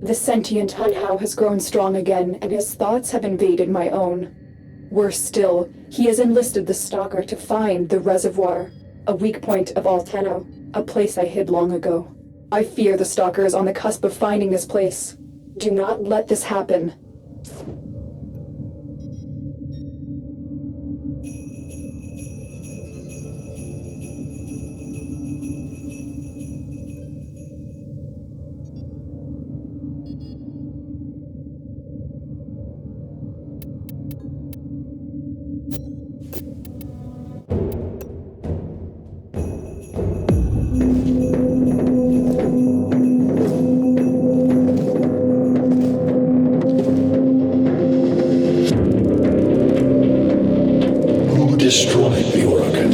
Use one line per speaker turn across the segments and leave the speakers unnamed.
The sentient Hunhow has grown strong again, and his thoughts have invaded my own. Worse still, he has enlisted the Stalker to find the reservoir, a weak point of Alteno, a place I hid long ago. I fear the Stalker is on the cusp of finding this place. Do not let this happen.
Destroyed the Organ,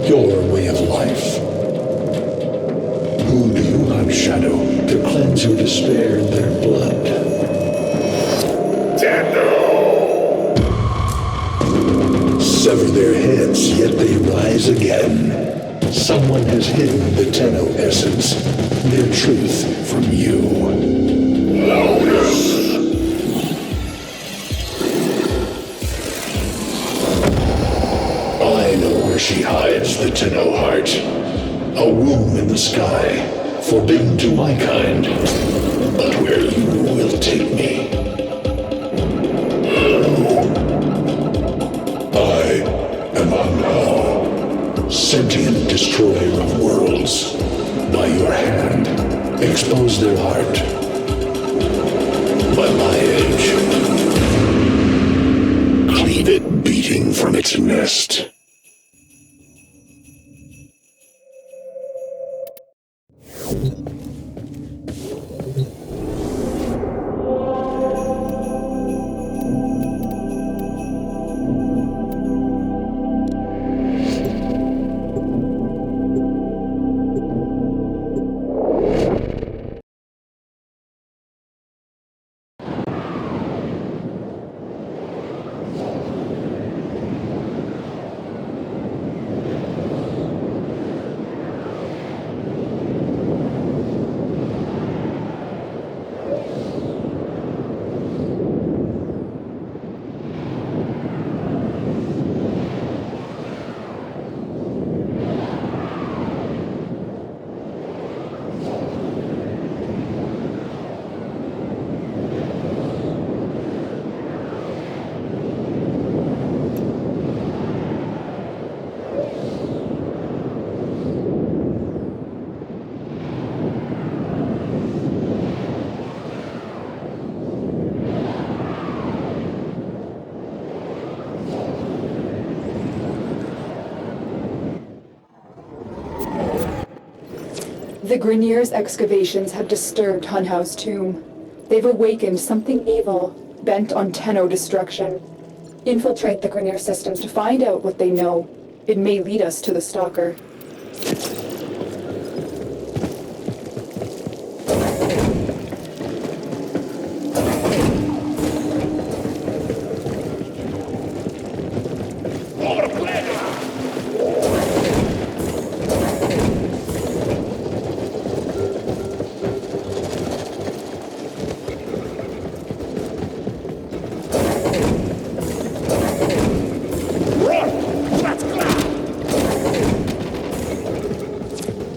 your way of life. Whom do you hunt, Shadow, to cleanse your despair in their blood? Dando! Sever their heads, yet they rise again. Someone has hidden the Tenno essence, their truth from you. Loudest! I know where she hides the Tenno heart. A womb in the sky, forbidden to my kind. But where you will take me. I am Hunhow, sentient destroyer of worlds. By your hand, expose their heart. By my edge, cleave it beating from its nest.
The Grineer's excavations have disturbed Hunhow's tomb. They've awakened something evil, bent on Tenno destruction. Infiltrate the Grineer systems to find out what they know. It may lead us to the Stalker.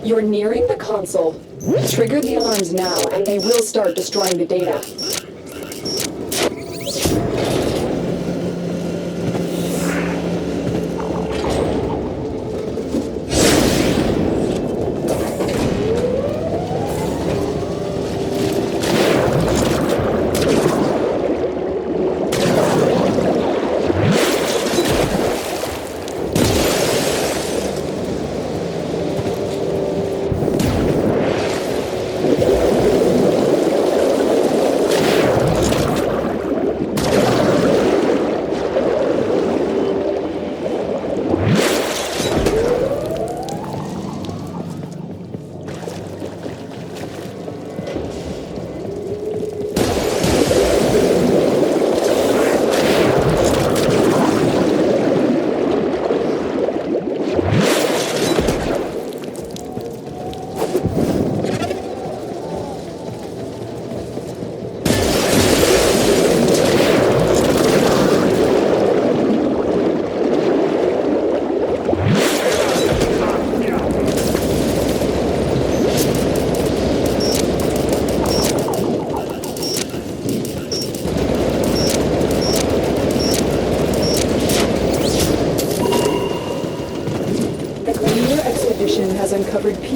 You're nearing the console. Trigger the alarms now, and they will start destroying the data.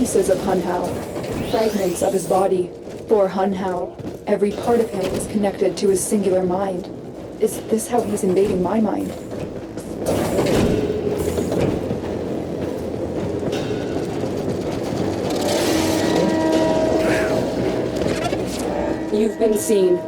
pieces of Hun Hao, fragments of his body. For Hun Hao, every part of him is connected to his singular mind. Is this how he's invading my mind? You've been seen.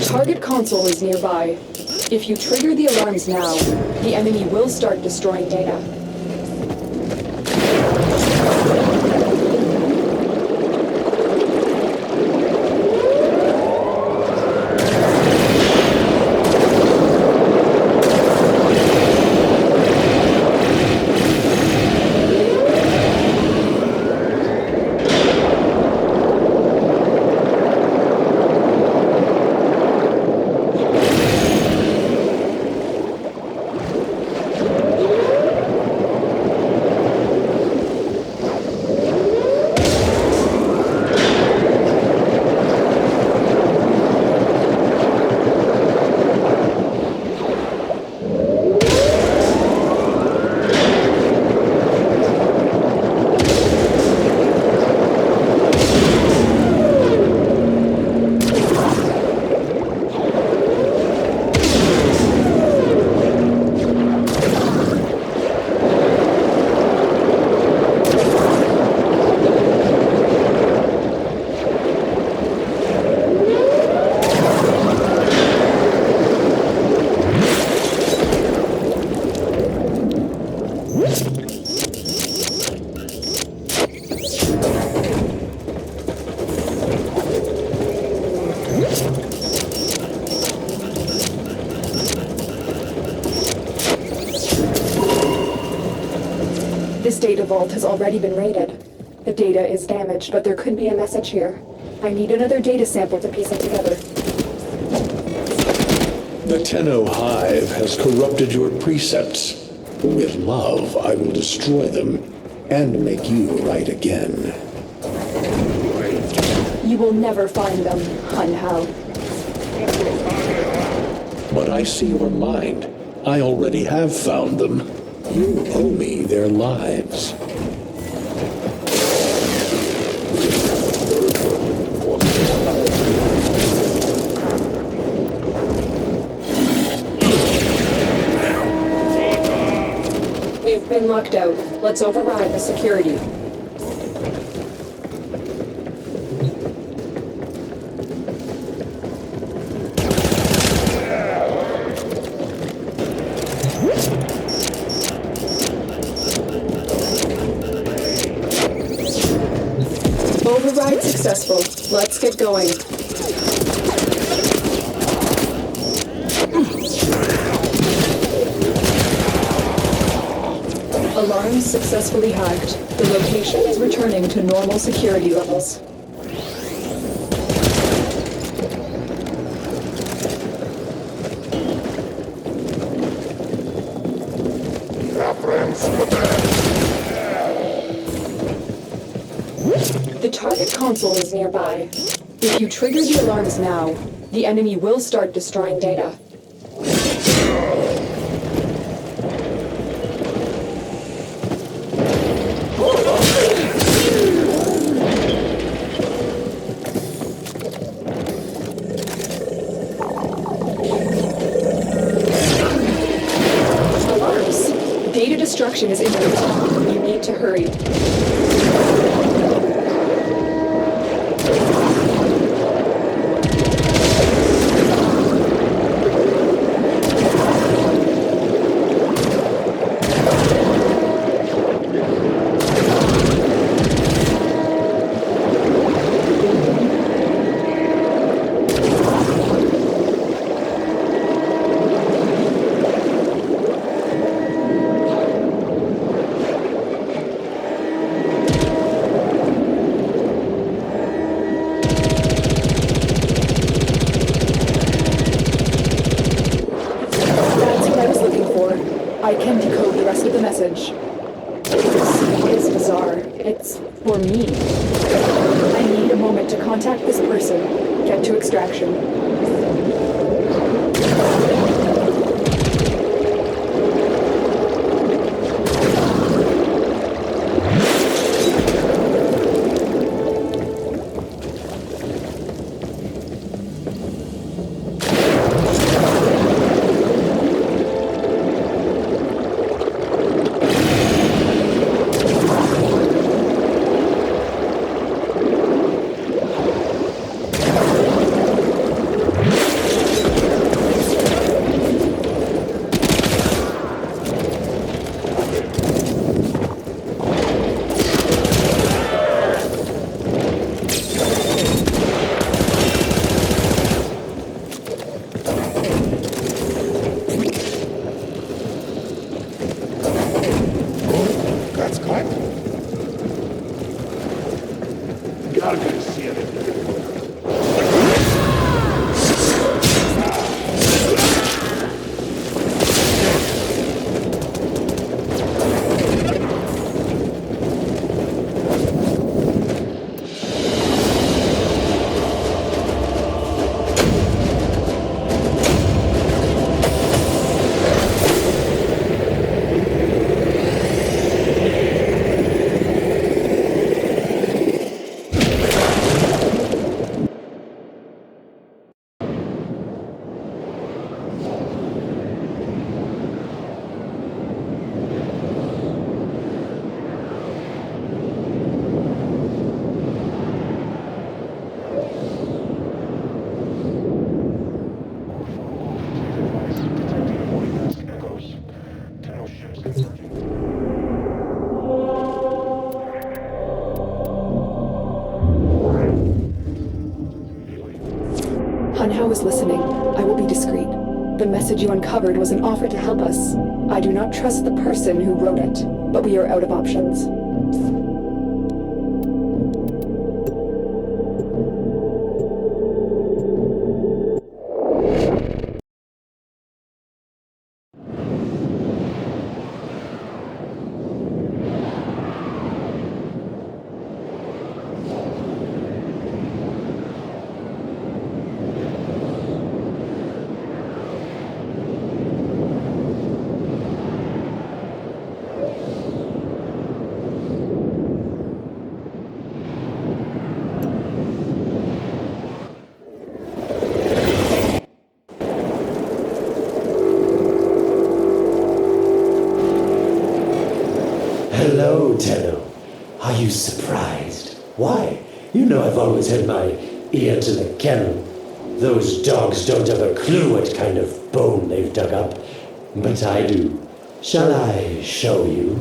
Target console is nearby. If you trigger the alarms now, the enemy will start destroying data. This data vault has already been raided. The data is damaged, but there could be a message here. I need another data sample to piece it together.
The Tenno Hive has corrupted your precepts. With love, I will destroy them and make you right again.
You will never find them, Hun Hao.
But I see your mind. I already have found them. You owe me their lives.
We've been locked out. Let's override the security. Override successful. Let's get going. Alarms successfully hacked. The location is returning to normal security levels. The target console is nearby. If you trigger the alarms now, the enemy will start destroying data. Alarms! Data destruction is imminent. You need to hurry. I need a moment to contact this person. Get to extraction. Hanhao is listening. I will be discreet. The message you uncovered was an offer to help us. I do not trust the person who wrote it, but we are out of options.
Hello, Tenno. Are you surprised? Why? You know I've always had my ear to the kennel. Those dogs don't have a clue what kind of bone they've dug up. But I do. Shall I show you?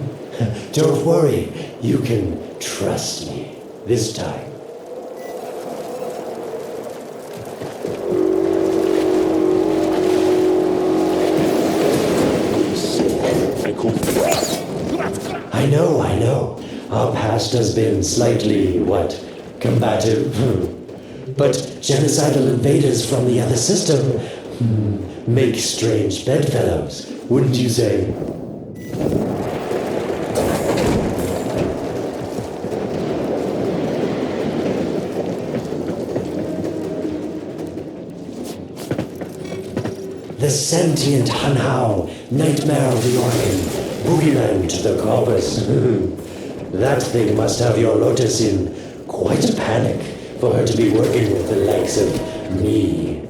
Don't worry. You can trust me. This time. I know. Our past has been slightly, combative. But genocidal invaders from the other system make strange bedfellows, wouldn't you say? The sentient Hanhao, nightmare of the organ. Boogeyman to the corpus. That thing must have your Lotus in quite a panic for her to be working with the likes of me.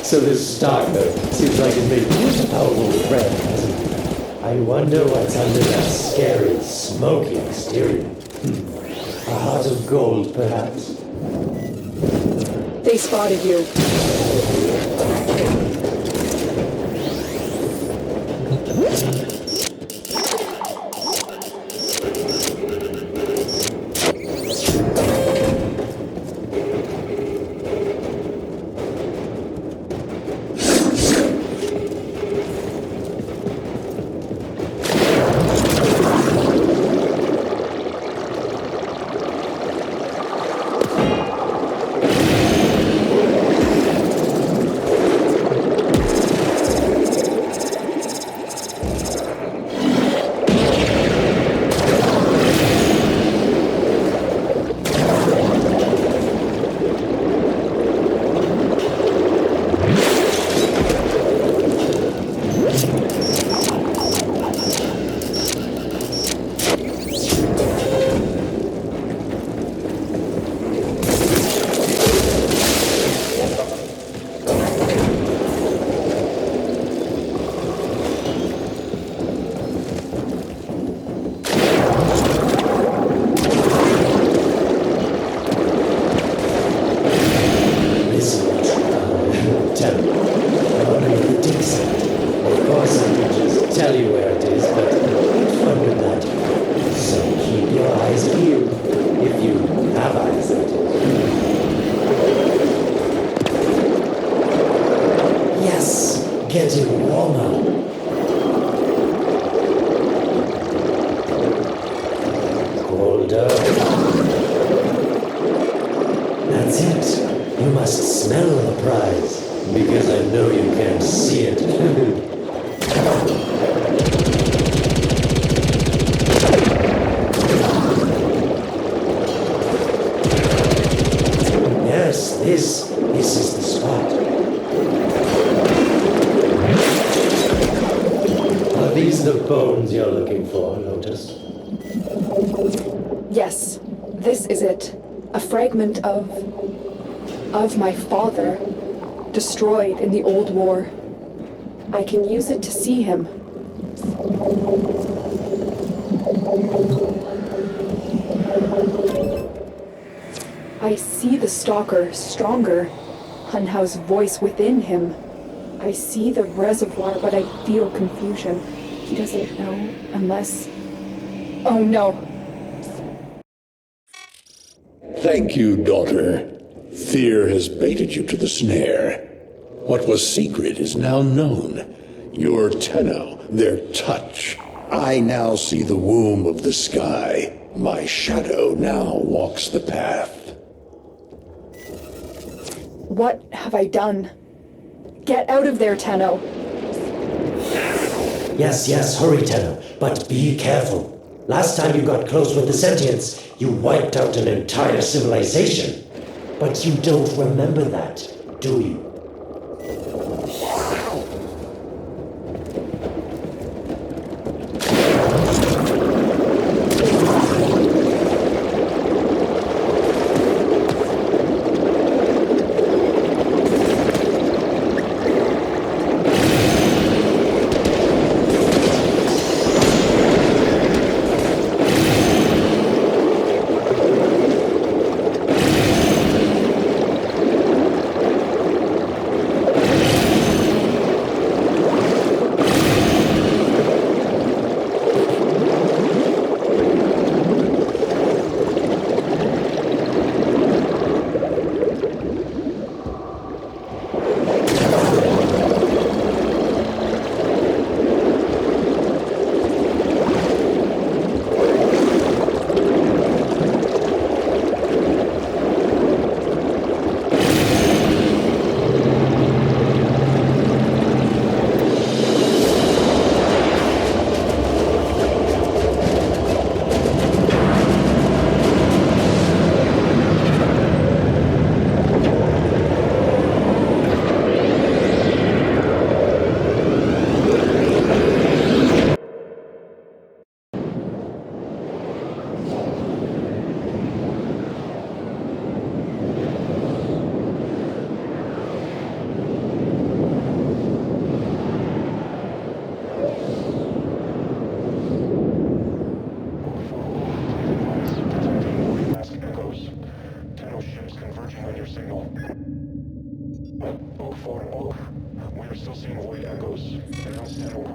So this stalker seems like it made quite a powerful friend, hasn't it? I wonder what's under that scary, smoky exterior. A heart of gold, perhaps.
They spotted you.
getting warmer. Colder. That's it. You must smell the prize, because I know you can't see it. Yes, this is the spot. Are these the bones you're looking for, Lotus?
Yes, this is it. A fragment of my father, destroyed in the old war. I can use it to see him. I see the stalker stronger, Hunhow's voice within him. I see the reservoir, but I feel confusion. He doesn't know unless... Oh no!
Thank you, daughter. Fear has baited you to the snare. What was secret is now known. Your Tenno, their touch. I now see the womb of the sky. My shadow now walks the path.
What have I done? Get out of there, Tenno!
Yes, hurry, Tenno, but be careful. Last time you got close with the sentients, you wiped out an entire civilization. But you don't remember that, do you?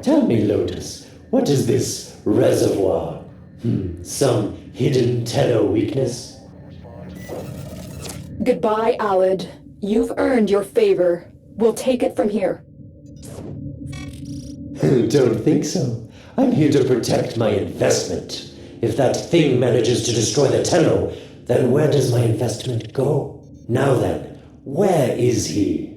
Tell me, Lotus, what is this reservoir? Some hidden Tenno weakness?
Goodbye, Alad. You've earned your favor. We'll take it from here.
Don't think so. I'm here to protect my investment. If that thing manages to destroy the Tenno, then where does my investment go? Now then, where is he?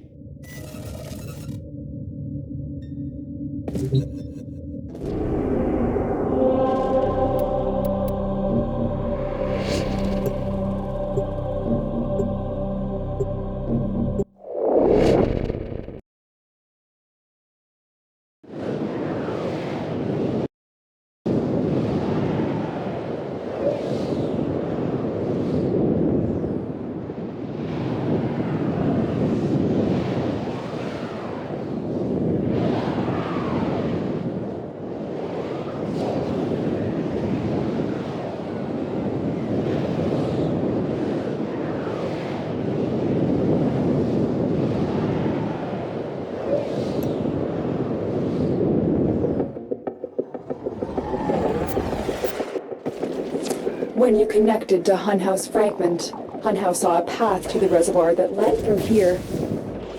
When you connected to Hunhow's fragment, Hunhow saw a path to the reservoir that led through here.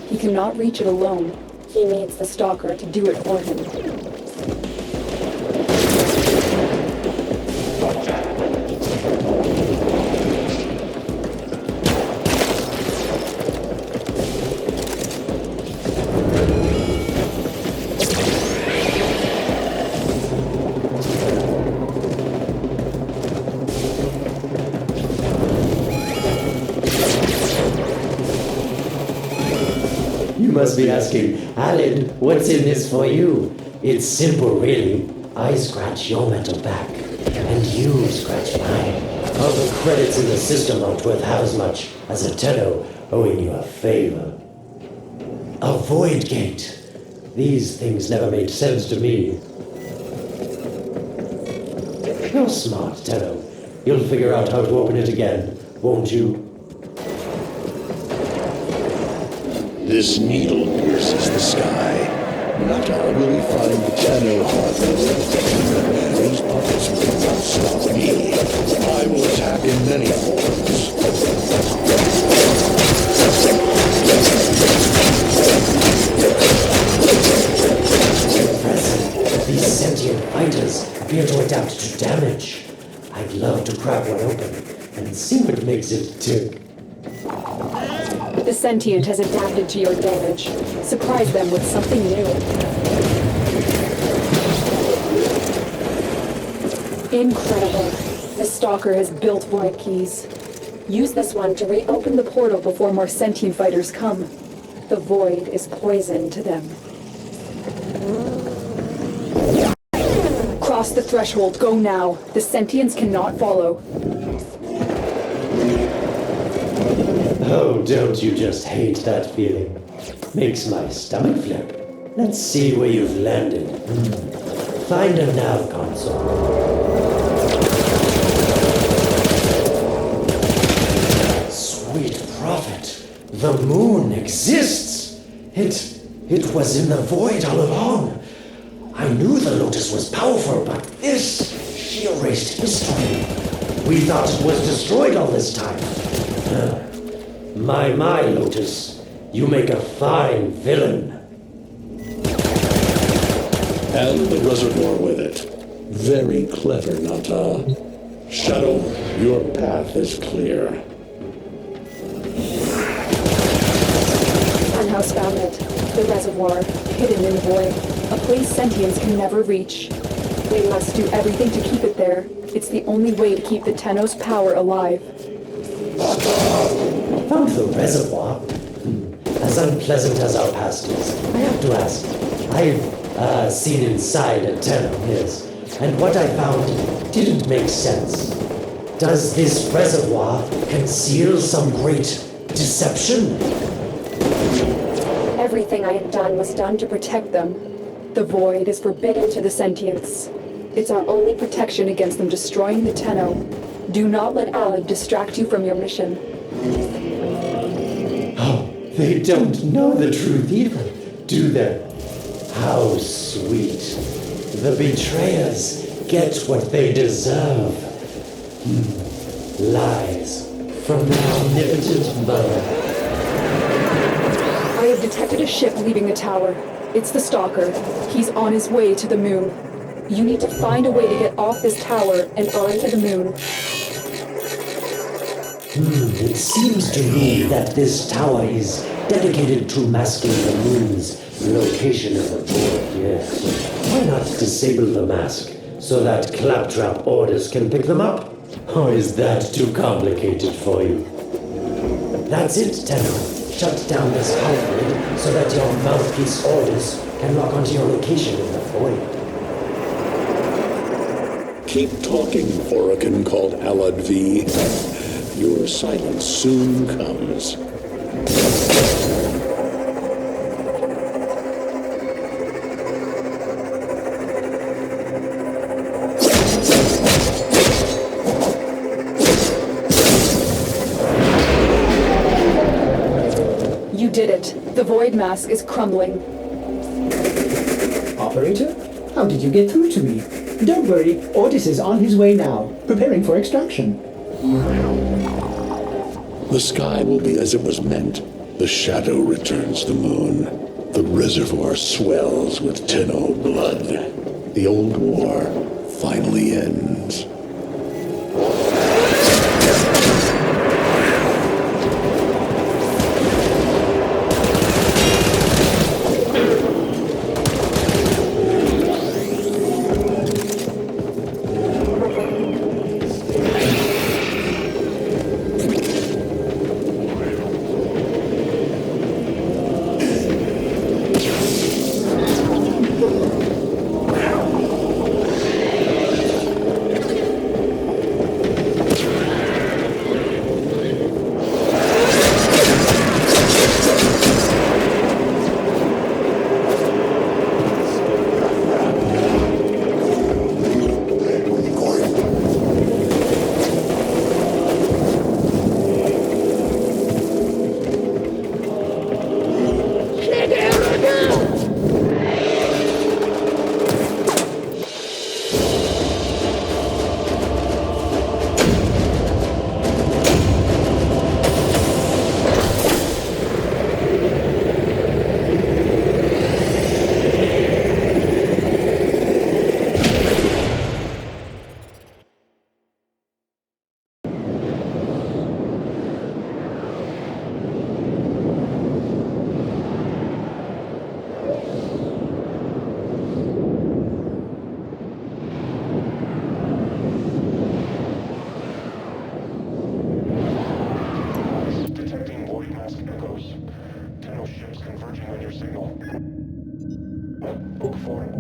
He cannot reach it alone. He needs the Stalker to do it for him.
You must be asking, Alan, what's in this for you? It's simple, really. I scratch your metal back, and you scratch mine. All the credits in the system aren't worth half as much as a tenno owing you a favor. A void gate. These things never made sense to me. You're smart, Tenno. You'll figure out how to open it again, won't you?
This needle pierces the sky. Not only will we find the Tenno hardness, these puppets will not stop me. I will attack in many forms.
Impressive. These sentient fighters appear to adapt to damage. I'd love to crack one open and see what makes it tick.
The sentient has adapted to your damage. Surprise them with something new. Incredible. The Stalker has built void keys. Use this one to reopen the portal before more sentient fighters come. The void is poison to them. Cross the threshold. Go now. The sentients cannot follow.
Oh, don't you just hate that feeling? Makes my stomach flip. Let's see where you've landed. Find a nav console. Sweet prophet, the moon exists! It was in the void all along. I knew the Lotus was powerful, but this, she erased history. We thought it was destroyed all this time. My Lotus, you make a fine villain.
And the reservoir with it. Very clever, Nata. Shadow, your path is clear.
Funhouse found it. The reservoir, hidden in the void. A place sentients can never reach. We must do everything to keep it there. It's the only way to keep the Tenno's power alive.
Found the reservoir? As unpleasant as our past is, I have to ask. I've seen inside a Tenno, yes, and what I found didn't make sense. Does this reservoir conceal some great deception?
Everything I have done was done to protect them. The void is forbidden to the sentients. It's our only protection against them destroying the Tenno. Do not let Alad distract you from your mission.
Oh, they don't know the truth either, do they? How sweet. The betrayers get what they deserve. Lies from their omnipotent mother.
I have detected a ship leaving the tower. It's the Stalker. He's on his way to the moon. You need to find a way to get off this tower and onto the moon.
It seems to me that this tower is dedicated to masking the moon's location in the void, yes. Why not disable the mask so that claptrap orders can pick them up? Or is that too complicated for you? That's it, Tenno. Shut down this power grid so that your mouthpiece orders can lock onto your location in the void.
Keep talking, Orokin called Alad V. Your silence soon comes.
You did it. The void mask is crumbling.
Operator? How did you get through to me? Don't worry, Otis is on his way now, preparing for extraction.
The sky will be as it was meant. The shadow returns the moon. The reservoir swells with Tenno blood. The old war finally ends.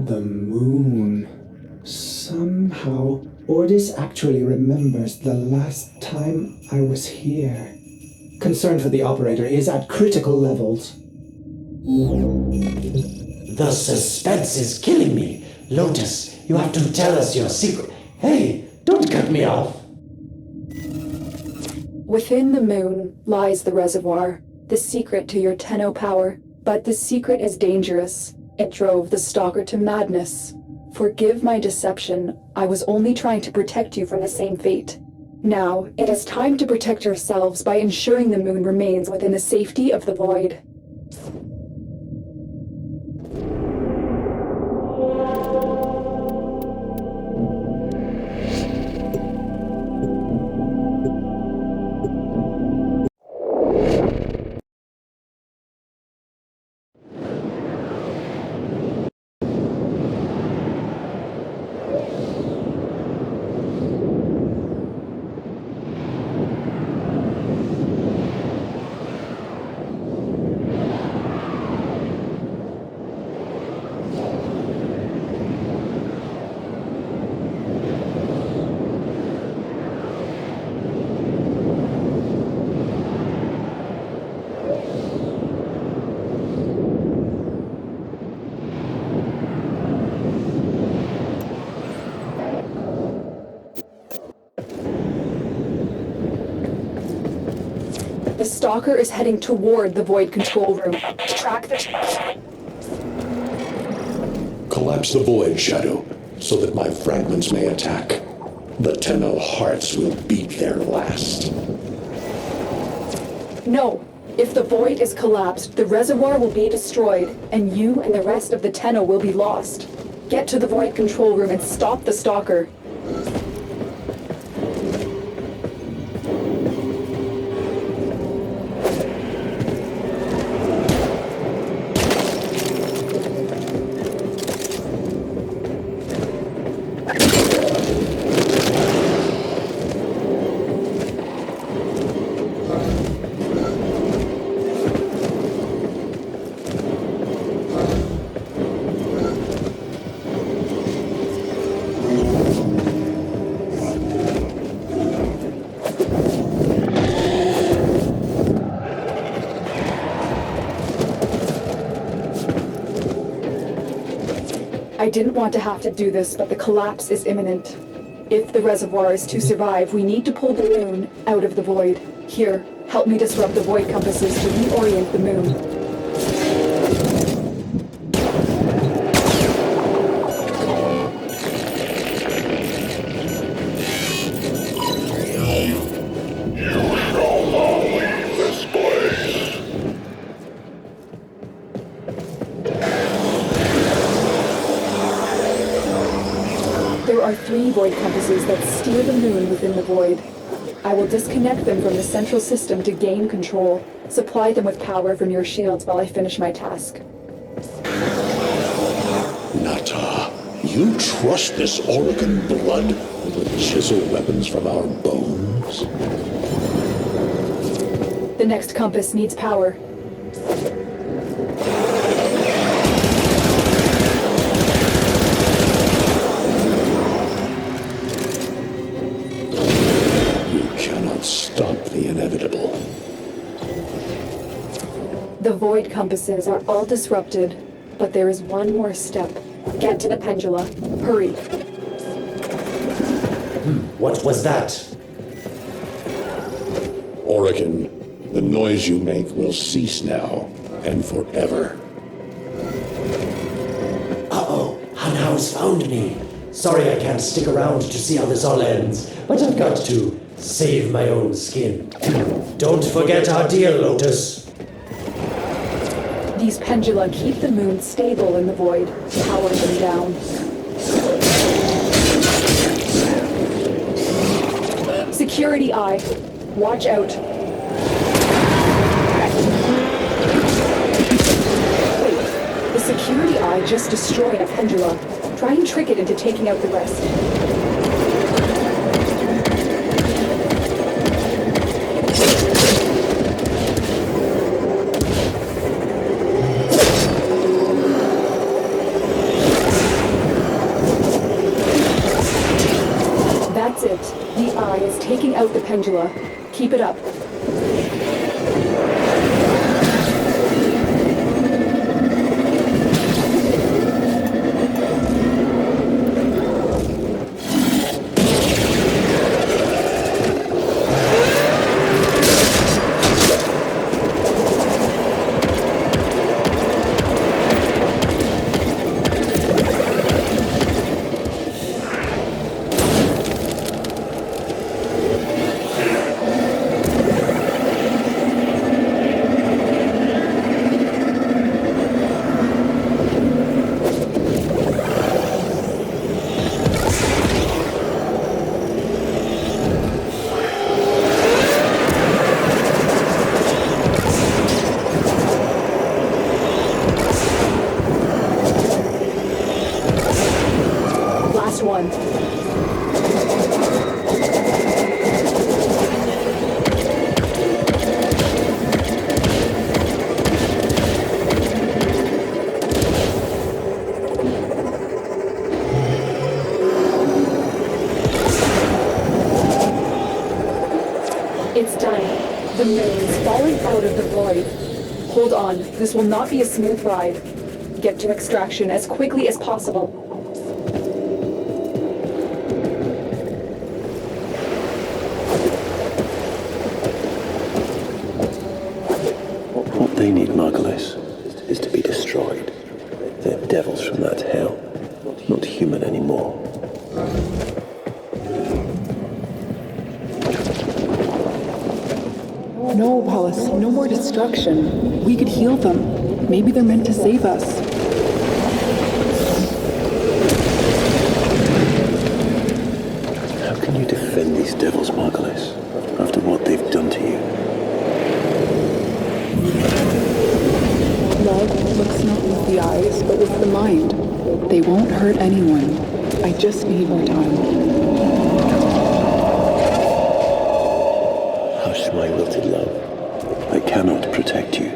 The moon. Somehow, Ordis actually remembers the last time I was here. Concern for the operator is at critical levels.
The suspense is killing me. Lotus, you have to tell us your secret. Hey, don't cut me off.
Within the moon lies the reservoir, the secret to your Tenno power. But the secret is dangerous. It drove the stalker to madness. Forgive my deception. I was only trying to protect you from the same fate. Now, it is time to protect yourselves by ensuring the moon remains within the safety of the void. The stalker is heading toward the void control room. Track the...
Collapse the void, Shadow, so that my fragments may attack. The Tenno hearts will beat their last.
No. If the void is collapsed, the reservoir will be destroyed, and you and the rest of the Tenno will be lost. Get to the void control room and stop the stalker. I didn't want to have to do this, but the collapse is imminent. If the reservoir is to survive, we need to pull the moon out of the void. Here, help me disrupt the void compasses to reorient the moon. are 3 void compasses that steer the moon within the void. I will disconnect them from the central system to gain control. Supply them with power from your shields while I finish my task.
Nata, you trust this Oregon blood with chisel weapons from our bones?
The next compass needs power.
You cannot stop the inevitable.
The void compasses are all disrupted, but there is one more step. Get to the pendula. Hurry.
What was that?
Oregon, the noise you make will cease now and forever.
Uh-oh, Hanau's found me. Sorry I can't stick around to see how this all ends, but I've got to save my own skin. Don't forget our deal, Lotus.
These pendula keep the moon stable in the void. Power them down. Security eye. Watch out. Wait, the security eye just destroyed a pendula. Try and trick it into taking out the rest. That's it. The eye is taking out the pendula. Keep it up. Last one. It's done. The moon is falling out of the void. Hold on. This will not be a smooth ride. Get to extraction as quickly as possible.
What they need, Margulis, is to be destroyed. They're devils from that hell, not human anymore.
No, Wallace, no more destruction. We could heal them. Maybe they're meant to save us.
How can you defend these devils, Margulis, after what they've done to you?
Love looks not with the eyes, but with the mind. They won't hurt anyone. I just need more time.
Hush, my wilted love. I cannot protect you.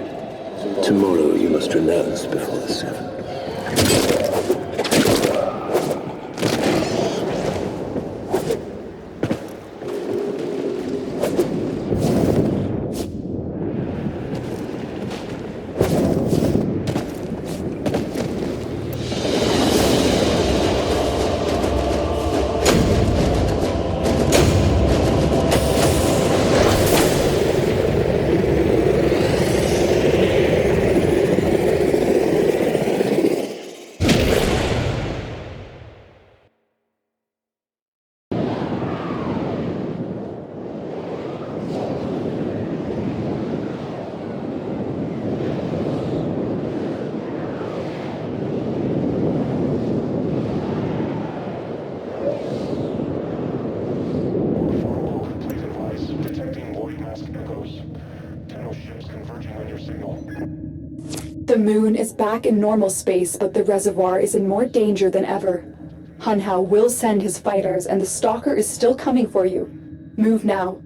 Tomorrow you must renounce before the 7.
The moon is back in normal space, but the reservoir is in more danger than ever. Hunhao will send his fighters, and the stalker is still coming for you. Move now.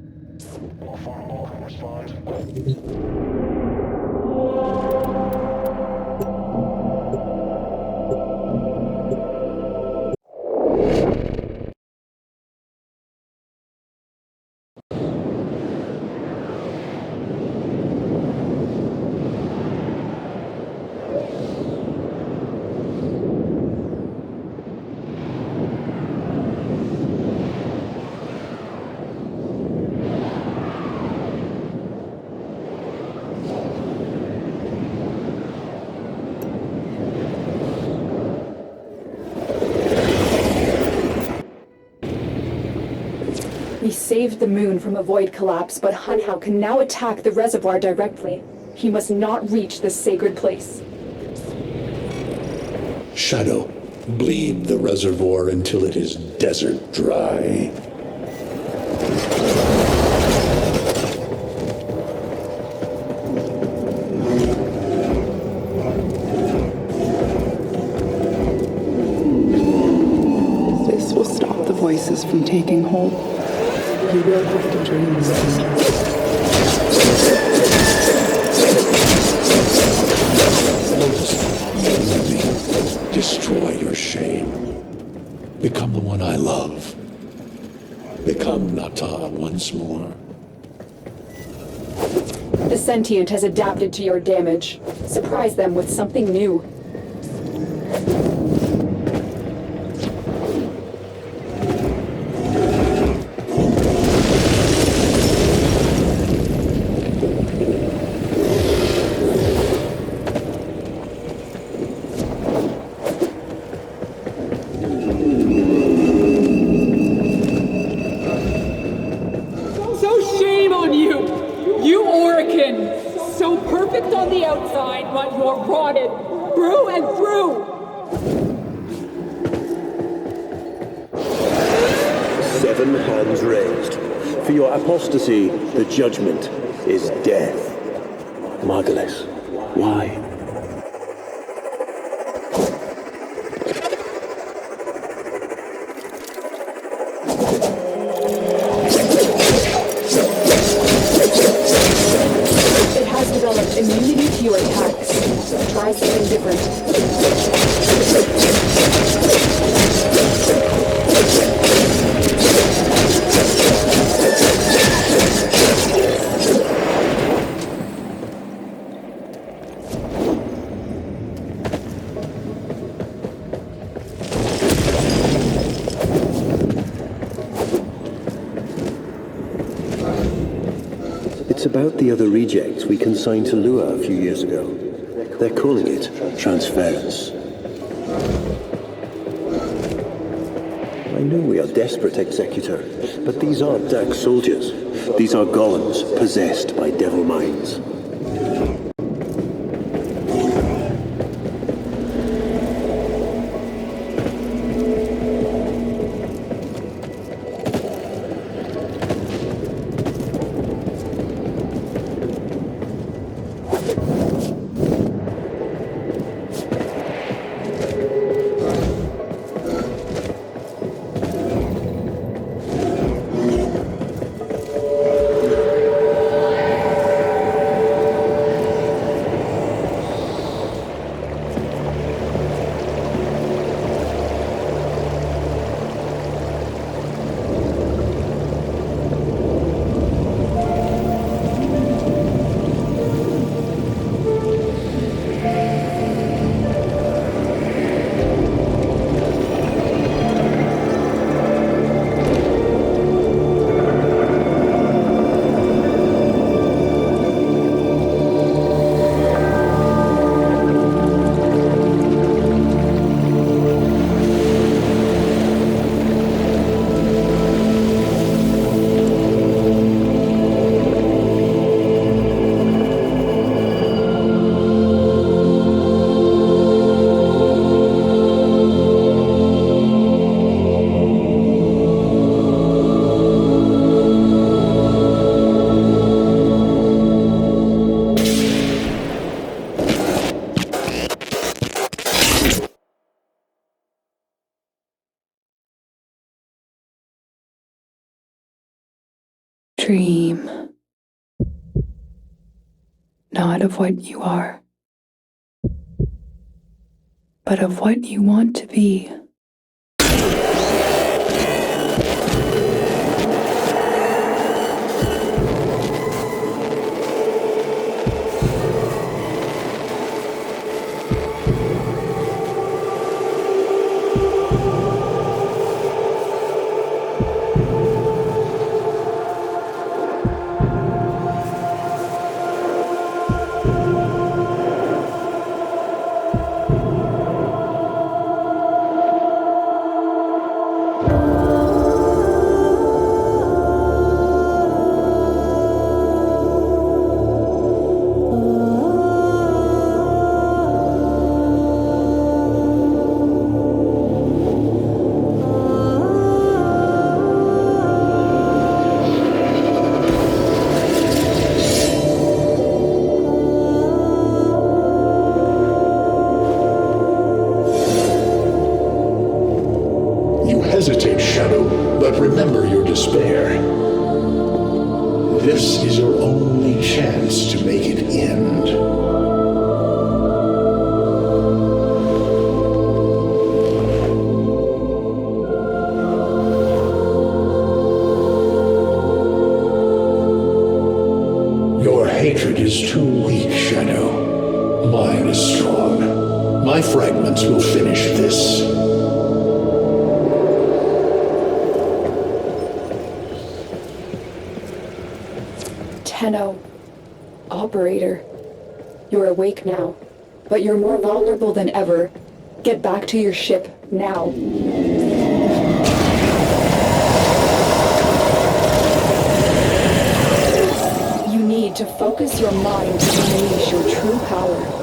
We saved the moon from a void collapse, but Hunhao can now attack the reservoir directly. He must not reach this sacred place.
Shadow, bleed the reservoir until it is desert dry.
This will stop the voices from taking hold. You will have to dream again.
Destroy your shame. Become the one I love. Become Nata once more.
The sentient has adapted to your damage. Surprise them with something new.
On the outside, but you're rotted through and through.
7 hands raised. For your apostasy, the judgment is death. Margulis, why?
Immunity to your attacks. Try something different.
It's about the other rejects we consigned to Lua a few years ago. They're calling it transference. I know we are desperate, Executor, but these aren't Dark soldiers. These are golems possessed by devil minds.
dream. Not of what you are, but of what you want to be.
Hesitate, Shadow, but remember your despair. This is your only chance to make it end. Your hatred is too weak, Shadow. Mine is strong. My fragments will finish this.
Tenno, operator, you're awake now, but you're more vulnerable than ever. Get back to your ship now. You need to focus your mind to unleash your true power.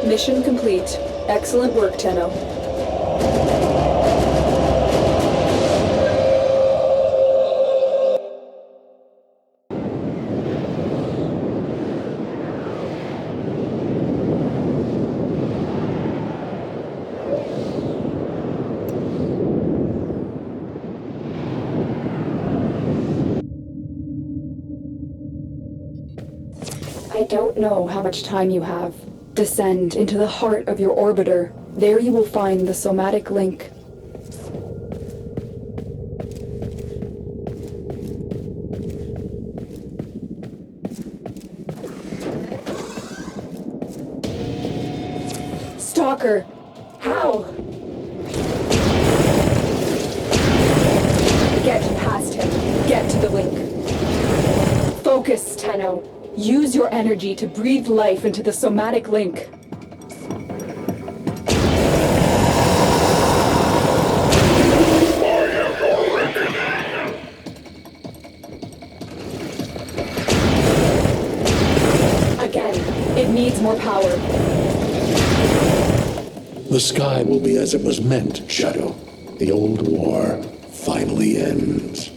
Mission complete. Excellent work, Tenno. I don't know how much time you have. Descend into the heart of your orbiter. There you will find the somatic link. Stalker! How? Get past him. Get to the link. Focus, Tenno. Use your energy to breathe life into the somatic link. Again, it needs more power.
The sky will be as it was meant, Shadow. The old war finally ends.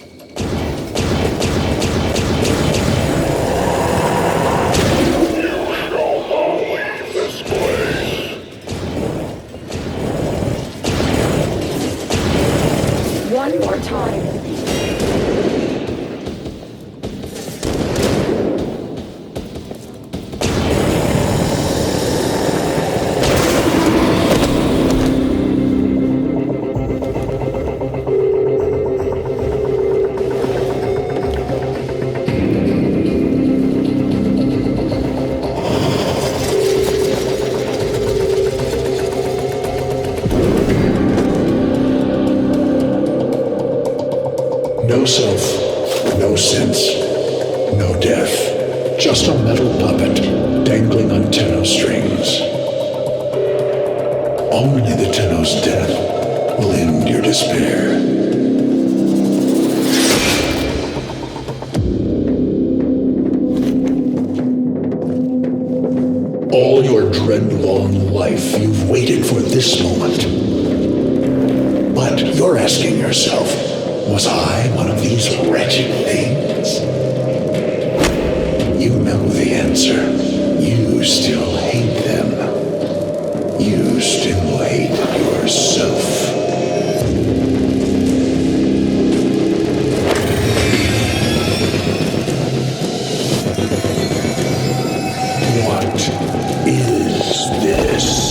One more time.
No self, no sense, no death. Just a metal puppet dangling on Tenno strings. Only the Tenno's death will end your despair. All your dread-long life, you've waited for this moment. But you're asking yourself, was I one of these wretched things? You know the answer. You still hate them. You still hate yourself. What is this?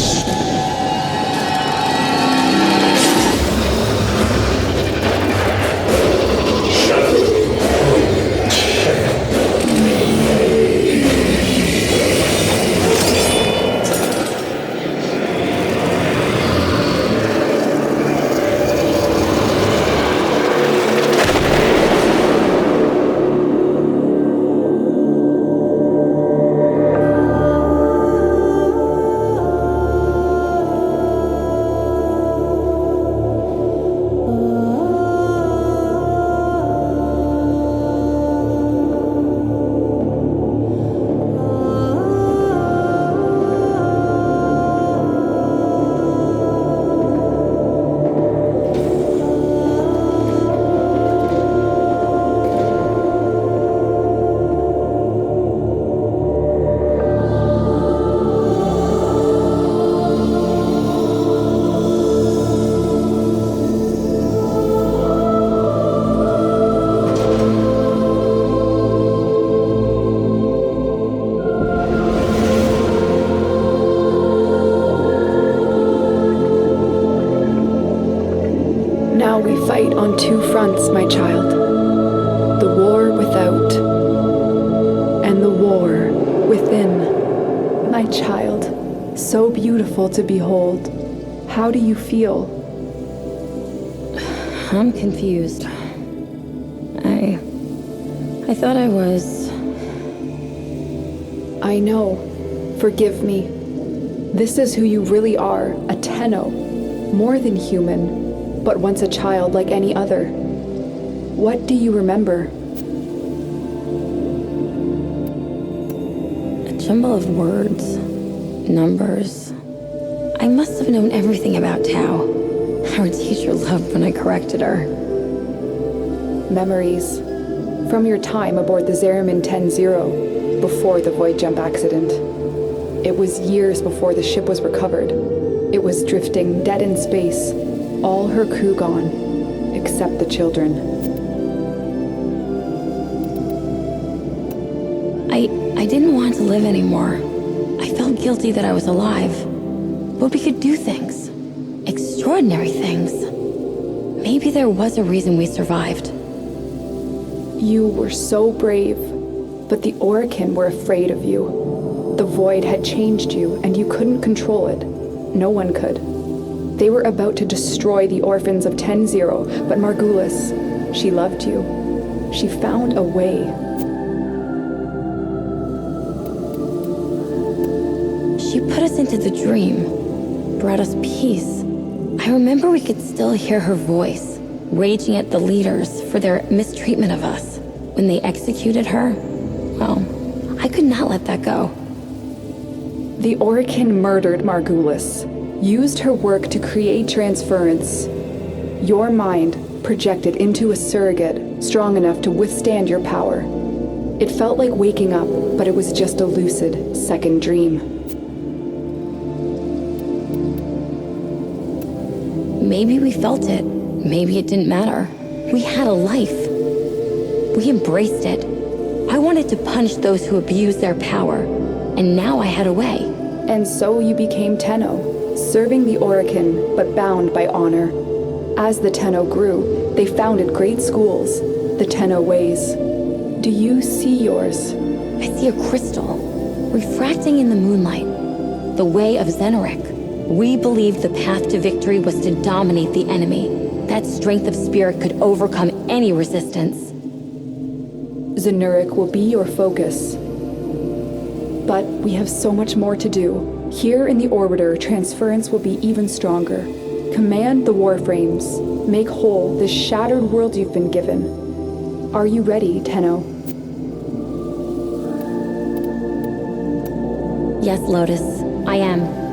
Now we fight on two fronts, my child. The war without, and the war within. My child, so beautiful to behold. How do you feel?
I'm confused. I thought I was...
I know. Forgive me. This is who you really are, a Tenno. More than human, but once a child like any other. What do you remember?
A jumble of words, numbers. I must have known everything about Tao. Our teacher loved when I corrected her.
Memories. From your time aboard the Zeramin 10-0, before the void jump accident. It was years before the ship was recovered. It was drifting dead in space, all her crew gone, except the children.
I didn't want to live anymore. I felt guilty that I was alive. But we could do things. Extraordinary things. Maybe there was a reason we survived.
You were so brave, but the Orokin were afraid of you. The void had changed you, and you couldn't control it. No one could. They were about to destroy the orphans of 10-0, but Margulis, she loved you. She found a way.
She put us into the dream, brought us peace. I remember we could still hear her voice, raging at the leaders for their mistreatment of us. When they executed her, well, I could not let that go.
The Orokin murdered Margulis, used her work to create transference. Your mind projected into a surrogate strong enough to withstand your power. It felt like waking up, but it was just a lucid second dream.
Maybe we felt it. Maybe it didn't matter. We had a life. We embraced it. I wanted to punish those who abused their power, and now I had a way.
And so you became Tenno, serving the Orokin, but bound by honor. As the Tenno grew, they founded great schools, the Tenno ways. Do you see yours?
I see a crystal, refracting in the moonlight. The way of Zenorek. We believed the path to victory was to dominate the enemy. That strength of spirit could overcome any resistance.
Zenurik will be your focus. But we have so much more to do. Here in the Orbiter, transference will be even stronger. Command the Warframes. Make whole this shattered world you've been given. Are you ready, Tenno?
Yes, Lotus, I am.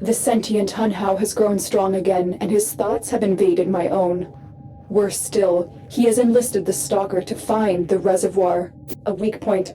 The sentient Hunhao has grown strong again, and his thoughts have invaded my own. Worse still, he has enlisted the Stalker to find the reservoir, a weak point of